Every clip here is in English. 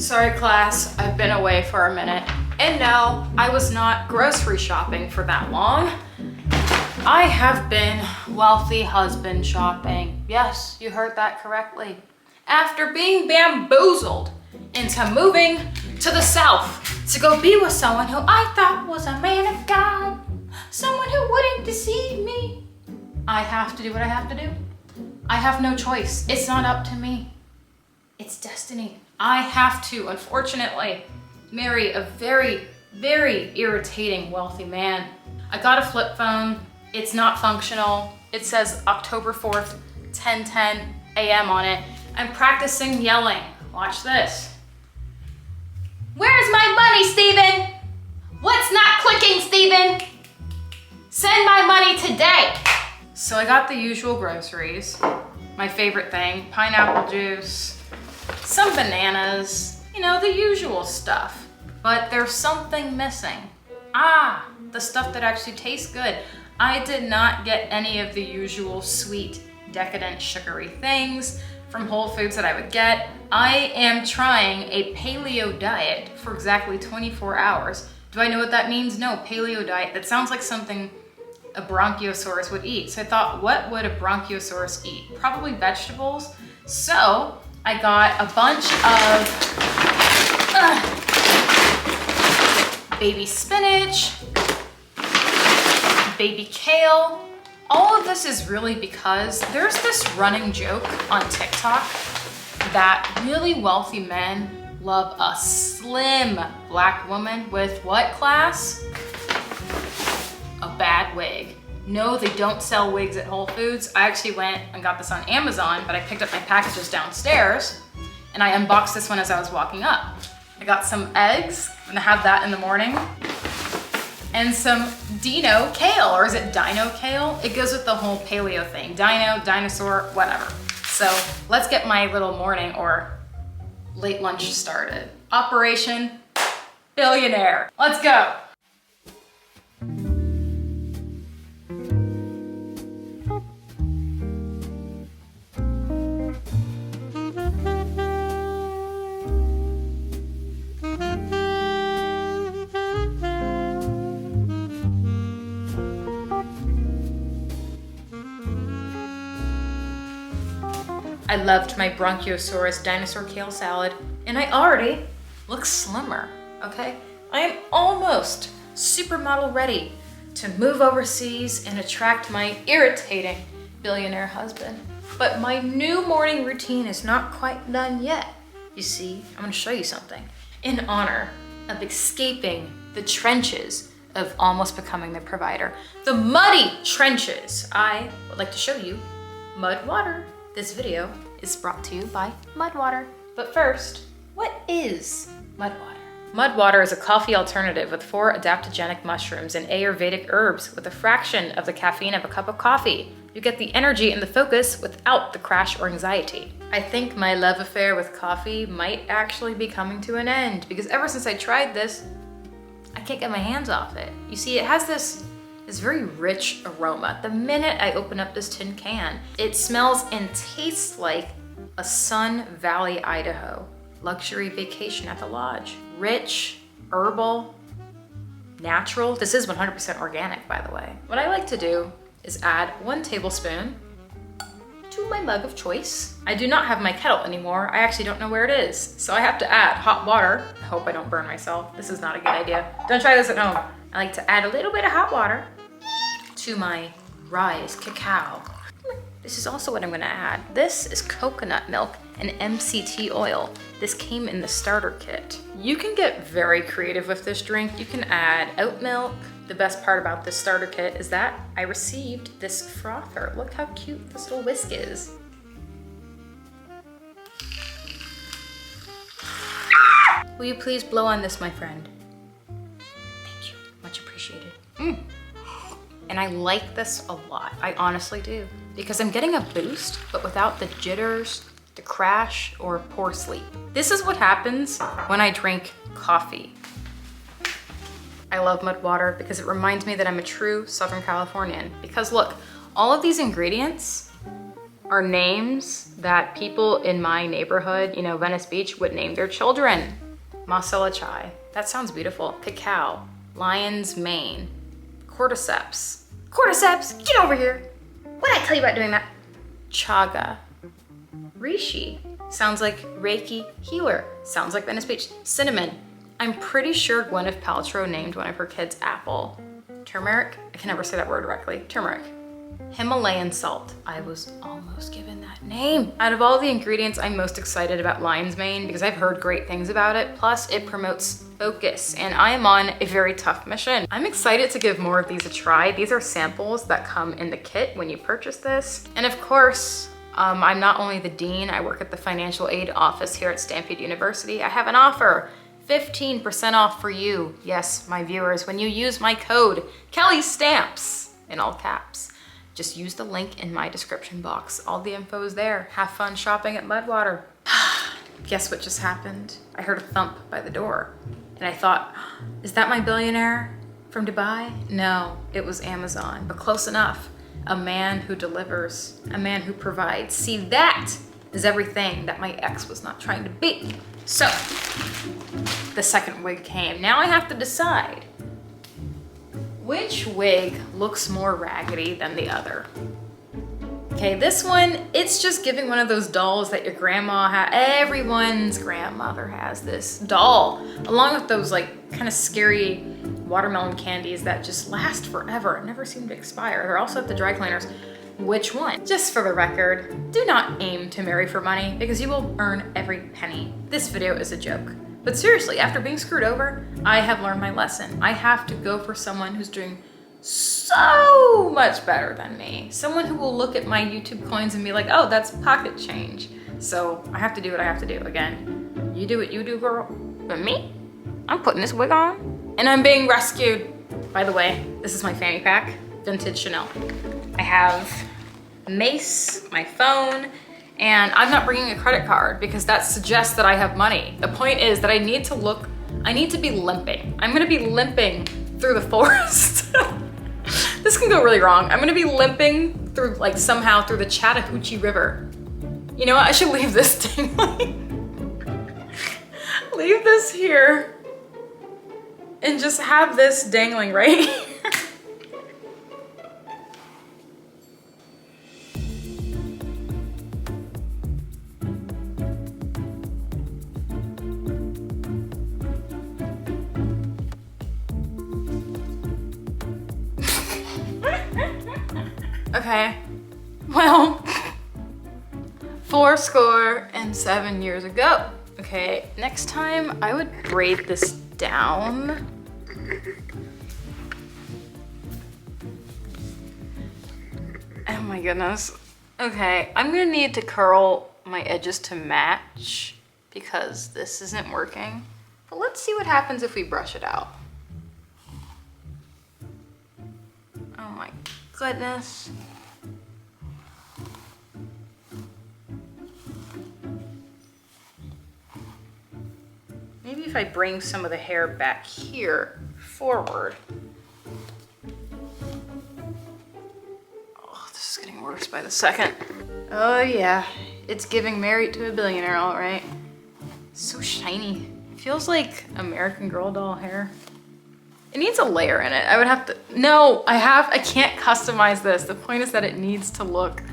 Sorry class, I've been away for a minute. And no, I was not grocery shopping for that long. I have been wealthy husband shopping. Yes, you heard that correctly. After being bamboozled into moving to the South to go be with someone who I thought was a man of God, someone who wouldn't deceive me, I have to do what I have to do. I have no choice. It's not up to me. It's destiny. I have to, unfortunately, marry a very, very irritating wealthy man. I got a flip phone. It's not functional. It says October 4th, 10:10 a.m. on it. I'm practicing yelling. Watch this. Where's my money, Steven? What's not clicking, Steven? Send my money today. So I got the usual groceries. My favorite thing, pineapple juice, some bananas, you know, the usual stuff. But there's something missing. The stuff that actually tastes good. I did not get any of the usual sweet, decadent, sugary things from Whole Foods that I would get. I am trying a paleo diet for exactly 24 hours. Do I know what that means? No, paleo diet. That sounds like something a bronchiosaurus would eat. So I thought, what would a bronchiosaurus eat? Probably vegetables. So I got a bunch of baby spinach, baby kale. All of this is really because there's this running joke on TikTok that really wealthy men love a slim black woman with what, class? A bad wig. No, they don't sell wigs at Whole Foods. I actually went and got this on Amazon, but I picked up my packages downstairs and I unboxed this one as I was walking up. I got some eggs, I'm gonna have that in the morning, and some dino kale, or is it dino kale? It goes with the whole paleo thing. Dino, dinosaur, whatever. So let's get my little morning or late lunch started. Operation Billionaire. Let's go. I loved my Bronchiosaurus dinosaur kale salad, and I already look slimmer, okay? I am almost supermodel ready to move overseas and attract my irritating billionaire husband. But my new morning routine is not quite done yet. You see, I'm gonna show you something. In honor of escaping the trenches of almost becoming the provider, the muddy trenches, I would like to show you mud water. This video is brought to you by Mud Water. But first, what is Mud Water? Mud Water is a coffee alternative with 4 adaptogenic mushrooms and Ayurvedic herbs with a fraction of the caffeine of a cup of coffee. You get the energy and the focus without the crash or anxiety. I think my love affair with coffee might actually be coming to an end because ever since I tried this, I can't get my hands off it. You see, it has this very rich aroma. The minute I open up this tin can, it smells and tastes like a Sun Valley, Idaho luxury vacation at the lodge. Rich, herbal, natural. This is 100% organic, by the way. What I like to do is add 1 tablespoon to my mug of choice. I do not have my kettle anymore. I actually don't know where it is. So I have to add hot water. I hope I don't burn myself. This is not a good idea. Don't try this at home. I like to add a little bit of hot water to my rise cacao. This is also what I'm gonna add. This is coconut milk and MCT oil. This came in the starter kit. You can get very creative with this drink. You can add oat milk. The best part about this starter kit is that I received this frother. Look how cute this little whisk is. Will you please blow on this, my friend? Thank you, much appreciated. And I like this a lot, I honestly do. Because I'm getting a boost, but without the jitters, the crash, or poor sleep. This is what happens when I drink coffee. I love Mud Water because it reminds me that I'm a true Southern Californian. Because look, all of these ingredients are names that people in my neighborhood, you know, Venice Beach, would name their children. Marcella chai, that sounds beautiful. Cacao, lion's mane, cordyceps. Cordyceps, get over here. What did I tell you about doing that? Chaga, reishi, sounds like Reiki healer, sounds like Venice Beach. Cinnamon, I'm pretty sure Gwyneth Paltrow named one of her kids Apple. Turmeric, I can never say that word correctly. Turmeric. Himalayan salt, I was almost given that name. Out of all the ingredients, I'm most excited about lion's mane because I've heard great things about it. Plus it promotes focus and I am on a very tough mission. I'm excited to give more of these a try. These are samples that come in the kit when you purchase this. And of course, I'm not only the dean, I work at the financial aid office here at Stampede University. I have an offer. 15% off for you, yes, my viewers, when you use my code, Kelly Stamps, in all caps. Just use the link in my description box. All the info is there. Have fun shopping at Mudwater. Guess what just happened? I heard a thump by the door, and I thought, is that my billionaire from Dubai? No, it was Amazon, but close enough. A man who delivers, a man who provides. See, that is everything that my ex was not trying to be. So, the second wig came. Now I have to decide which wig looks more raggedy than the other. Okay, this one, it's just giving one of those dolls that your grandma had. Everyone's grandmother has this doll, along with those like kind of scary watermelon candies that just last forever and never seem to expire. They're also at the dry cleaners. Which one? Just for the record, do not aim to marry for money because you will earn every penny. This video is a joke. But seriously, after being screwed over, I have learned my lesson. I have to go for someone who's doing so much better than me. Someone who will look at my YouTube coins and be like, oh, that's pocket change. So I have to do what I have to do. Again, you do what you do, girl. But me, I'm putting this wig on and I'm being rescued. By the way, this is my fanny pack, vintage Chanel. I have a mace, my phone, and I'm not bringing a credit card because that suggests that I have money. The point is that I need to be limping. I'm gonna be limping through the forest. This can go really wrong. I'm gonna be limping through, like somehow through the Chattahoochee River. You know what, I should leave this dangling. Leave this here and just have this dangling right here. Okay, well, 407 years ago. Okay, next time I would braid this down. Oh my goodness. Okay, I'm gonna need to curl my edges to match because this isn't working. But let's see what happens if we brush it out. Oh my goodness. Maybe if I bring some of the hair back here forward. Oh, this is getting worse by the second. Oh yeah, it's giving married to a billionaire, all right. So shiny. It feels like American Girl doll hair. It needs a layer in it. I would have to, no, I can't customize this. The point is that it needs to look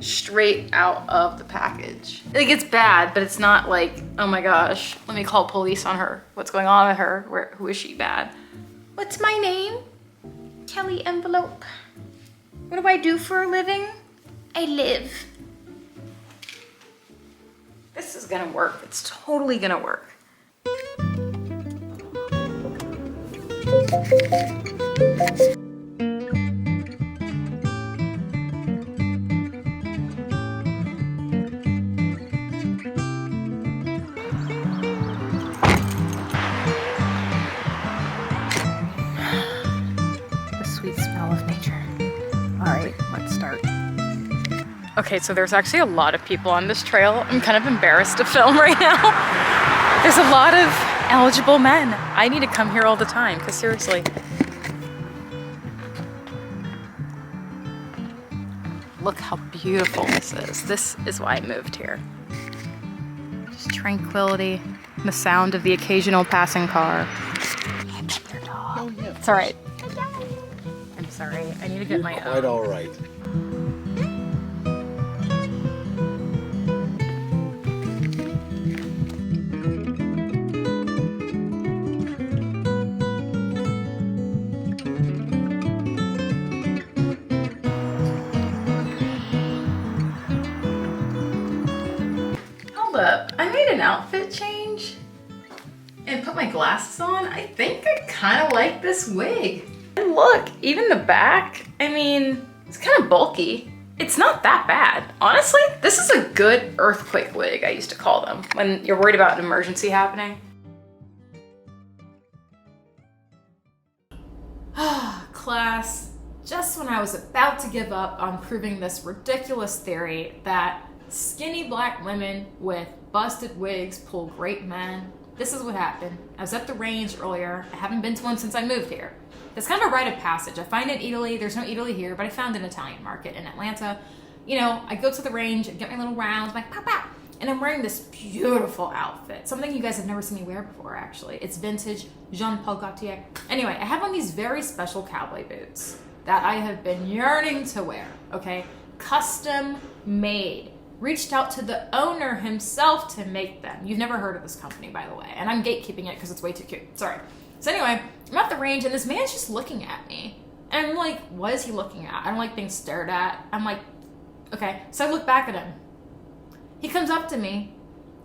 straight out of the package. Like, it's bad, but it's not like, oh my gosh, let me call police on her. What's going on with her? Who is she bad? What's my name? Kelly Envelope. What do I do for a living? I live. This is gonna work. It's totally gonna work. Okay, so there's actually a lot of people on this trail. I'm kind of embarrassed to film right now. There's a lot of eligible men. I need to come here all the time, because seriously. Look how beautiful this is. This is why I moved here. Just tranquility, the sound of the occasional passing car. I bet your dog. Oh, yeah. It's all right. I'm sorry. I need to get my Quite all right. Hold up. I made an outfit change and put my glasses on. I think I kind of like this wig. And look, even the back, I mean, it's kind of bulky. It's not that bad. Honestly, this is a good earthquake wig, I used to call them, when you're worried about an emergency happening. Class, just when I was about to give up on proving this ridiculous theory that skinny black women with busted wigs pull great men, this is what happened. I was at the range earlier. I haven't been to one since I moved here. It's kind of a rite of passage. I find it in Eataly. There's no Eataly here, but I found an Italian market in Atlanta. You know, I go to the range and get my little rounds, like pow pow, and I'm wearing this beautiful outfit. Something you guys have never seen me wear before, actually. It's vintage Jean Paul Gaultier. Anyway, I have on these very special cowboy boots that I have been yearning to wear, okay? Custom made. Reached out to the owner himself to make them. You've never heard of this company, by the way, and I'm gatekeeping it because it's way too cute. Sorry. So anyway, I'm at the range and this man's just looking at me. And I'm like, what is he looking at? I don't like being stared at. I'm like, okay. So I look back at him. He comes up to me.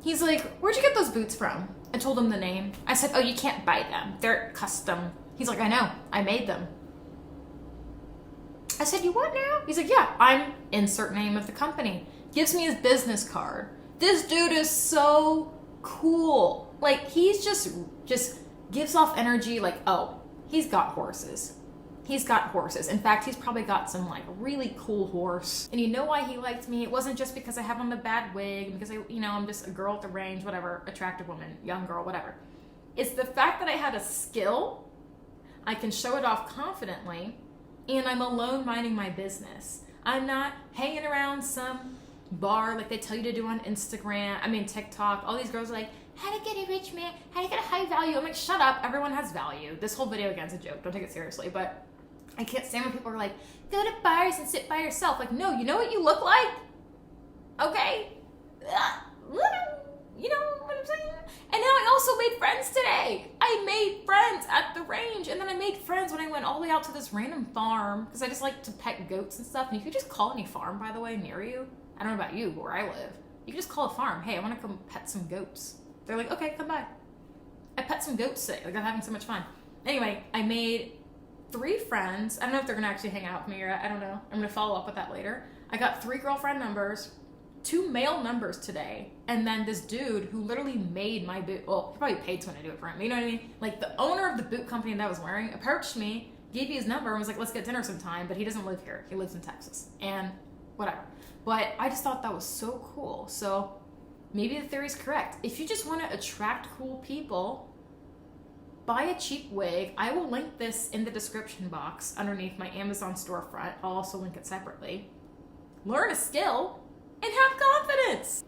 He's like, where'd you get those boots from? I told him the name. I said, oh, you can't buy them. They're custom. He's like, I know. I made them. I said, you what now? He's like, yeah, I'm insert name of the company. Gives me his business card. This dude is so cool. Like, he's just gives off energy like, oh, he's got horses. He's got horses. In fact, he's probably got some like really cool horse. And you know why he liked me? It wasn't just because I have on the bad wig, because I'm just a girl at the range, whatever, attractive woman, young girl, whatever. It's the fact that I had a skill, I can show it off confidently, and I'm alone minding my business. I'm not hanging around some bar like they tell you to do on Instagram, TikTok. All these girls are like, how to get a rich man, how to get a high value. I'm like, shut up, everyone has value. This whole video again is a joke, don't take it seriously, but I can't stand when people are like, go to bars and sit by yourself. Like, no, you know what you look like? Okay? You know what I'm saying? And now I also made friends today. I made friends at the range, and then I made friends when I went all the way out to this random farm, because I just like to pet goats and stuff, and you could just call any farm, by the way, near you. I don't know about you, but where I live, you can just call a farm. Hey, I want to come pet some goats. They're like, okay, come by. I pet some goats today. Like, I'm having so much fun. Anyway, I made 3 friends. I don't know if they're gonna actually hang out with me or I don't know. I'm gonna follow up with that later. I got 3 girlfriend numbers, 2 male numbers today, and then this dude who literally made my boot. Well, he probably paid someone to do it for him. You know what I mean? Like, the owner of the boot company that I was wearing approached me, gave me his number, and was like, let's get dinner sometime. But he doesn't live here. He lives in Texas, and whatever. But I just thought that was so cool. So maybe the theory's correct. If you just want to attract cool people, buy a cheap wig. I will link this in the description box underneath my Amazon storefront. I'll also link it separately. Learn a skill and have confidence.